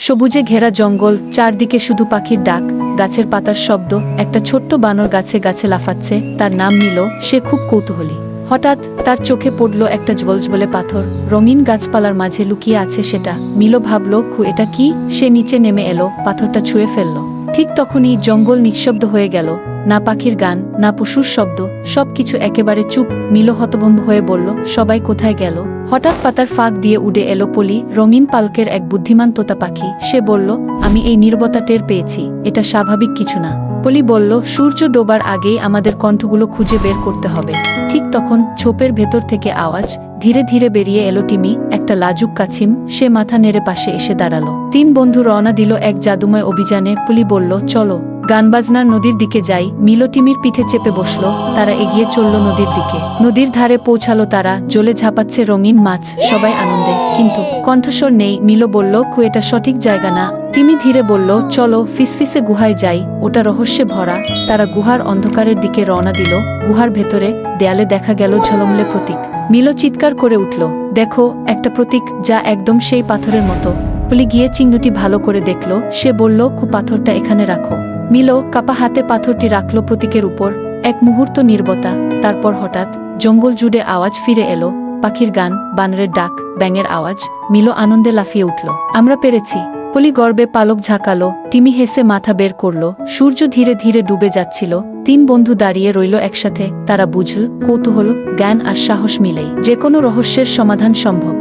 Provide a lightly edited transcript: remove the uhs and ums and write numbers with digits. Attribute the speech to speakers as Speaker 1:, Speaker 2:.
Speaker 1: সবুজে ঘেরা জঙ্গল, চারদিকে শুধু পাখির ডাক, গাছের পাতার শব্দ। একটা ছোট্ট বানর গাছে গাছে লাফাচ্ছে, তার নাম মিলো। সে খুব কৌতূহলী। হঠাৎ তার চোখে পড়ল একটা জ্বলজ্বলে পাথর, রঙিন গাছপালার মাঝে লুকিয়ে আছে সেটা। মিলো ভাবল, এটা কি? সে নিচে নেমে এলো, পাথরটা ছুঁয়ে ফেলল। ঠিক তখনই জঙ্গল নিঃশব্দ হয়ে গেল, না পাখির গান, না পশুর শব্দ, সবকিছু একেবারে চুপ। মিলো হতভম্ব হয়ে বলল, সবাই কোথায় গেল? হঠাৎ পাতার ফাঁক দিয়ে উড়ে এলো পলি, রঙিন পালকের এক বুদ্ধিমান তোতা পাখি। সে বলল, আমি এই নীরবতা টের পেয়েছি, এটা স্বাভাবিক কিছু না। পলি বলল, সূর্য ডোবার আগেই আমাদের কণ্ঠগুলো খুঁজে বের করতে হবে। ঠিক তখন ছোপের ভেতর থেকে আওয়াজ, ধীরে ধীরে বেরিয়ে এলো টিমি, একটা লাজুক কাছিম। সে মাথা নেড়ে পাশে এসে দাঁড়ালো। তিন বন্ধু রওনা দিল এক জাদুময় অভিযানে। পলি বলল, চলো গানবাজনার নদীর দিকে যাই। মিলো টিমির পিঠে চেপে বসলো। তারা এগিয়ে চলল নদীর দিকে। নদীর ধারে পৌঁছালো তারা, জলে ঝাঁপাচ্ছে রঙিন মাছ, সবাই আনন্দে। কিন্তু কণ্ঠস্বর নেই। মিলো বলল, এটা সঠিক জায়গা না। টিমি ধীরে বলল, চলো ফিসফিসে গুহায় যাই, ওটা রহস্যে ভরা। তারা গুহার অন্ধকারের দিকে রওনা দিল। গুহার ভেতরে দেয়ালে দেখা গেল ঝলমলে প্রতীক। মিলো চিৎকার করে উঠল, দেখো, একটা প্রতীক, যা একদম সেই পাথরের মতো। পলি গিয়ে চিহ্নটি ভালো করে দেখল। সে বলল, পাথরটা এখানে রাখো। মিলো কাপা হাতে পাথরটি রাখল প্রতীকের উপর। এক মুহূর্ত নীরবতা, তারপর হঠাৎ জঙ্গল জুড়ে আওয়াজ ফিরে এলো, পাখির গান, বানরের ডাক, ব্যাঙের আওয়াজ। মিলো আনন্দে লাফিয়ে উঠল, আমরা পেরেছি। পলি গর্বে পালক ঝাঁকালো। টিমি হেসে মাথা বের করল। সূর্য ধীরে ধীরে ডুবে যাচ্ছিল। তিন বন্ধু দাঁড়িয়ে রইল একসাথে। তারা বুঝল, কৌতূহল, জ্ঞান আর সাহস মিলেই যে কোনো রহস্যের সমাধান সম্ভব।